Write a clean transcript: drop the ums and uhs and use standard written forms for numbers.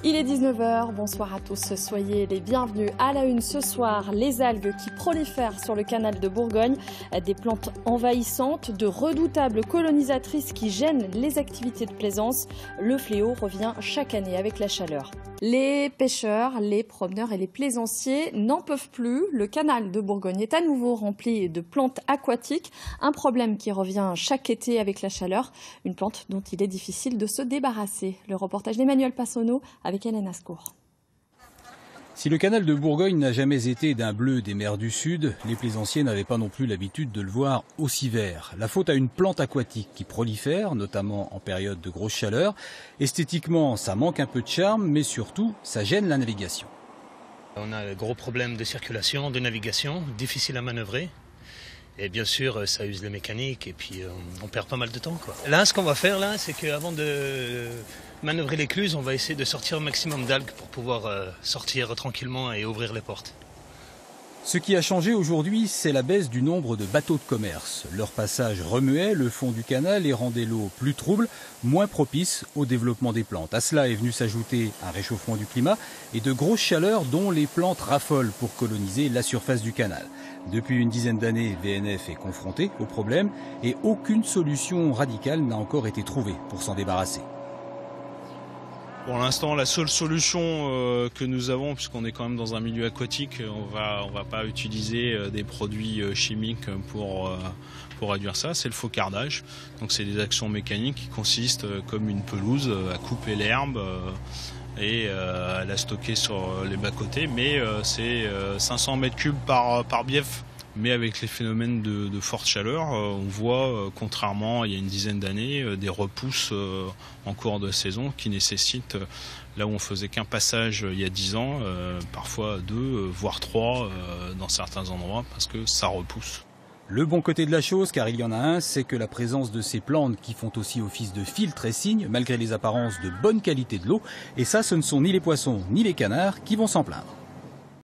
Il est 19 h, bonsoir à tous, soyez les bienvenus. À la une ce soir, les algues qui prolifèrent sur le canal de Bourgogne, des plantes envahissantes, de redoutables colonisatrices qui gênent les activités de plaisance. Le fléau revient chaque année avec la chaleur. Les pêcheurs, les promeneurs et les plaisanciers n'en peuvent plus. Le canal de Bourgogne est à nouveau rempli de plantes aquatiques, un problème qui revient chaque été avec la chaleur, une plante dont il est difficile de se débarrasser. Le reportage d'Emmanuel Passonneau avec Hélène Ascour. Si le canal de Bourgogne n'a jamais été d'un bleu des mers du Sud, les plaisanciers n'avaient pas non plus l'habitude de le voir aussi vert. La faute à une plante aquatique qui prolifère, notamment en période de grosse chaleur. Esthétiquement, ça manque un peu de charme, mais surtout, ça gêne la navigation. On a un gros problème de circulation, de navigation, difficile à manœuvrer. Et bien sûr, ça use les mécaniques et puis on perd pas mal de temps, quoi. Là, ce qu'on va faire, là, c'est qu'avant de manœuvrer l'écluse, on va essayer de sortir un maximum d'algues pour pouvoir sortir tranquillement et ouvrir les portes. Ce qui a changé aujourd'hui, c'est la baisse du nombre de bateaux de commerce. Leur passage remuait le fond du canal et rendait l'eau plus trouble, moins propice au développement des plantes. À cela est venu s'ajouter un réchauffement du climat et de grosses chaleurs dont les plantes raffolent pour coloniser la surface du canal. Depuis une dizaine d'années, VNF est confronté au problème et aucune solution radicale n'a encore été trouvée pour s'en débarrasser. Pour l'instant, la seule solution que nous avons, puisqu'on est quand même dans un milieu aquatique, on va pas utiliser des produits chimiques pour réduire ça, c'est le faucardage. Donc c'est des actions mécaniques qui consistent comme une pelouse à couper l'herbe et à la stocker sur les bas-côtés, mais c'est 500 mètres cubes par bief. Mais avec les phénomènes de forte chaleur, on voit, contrairement à il y a une dizaine d'années, des repousses en cours de saison qui nécessitent, là où on faisait qu'un passage il y a 10 ans, parfois 2, voire 3 dans certains endroits, parce que ça repousse. Le bon côté de la chose, car il y en a un, c'est que la présence de ces plantes qui font aussi office de filtre et signe, malgré les apparences de bonne qualité de l'eau, et ça, ce ne sont ni les poissons ni les canards qui vont s'en plaindre.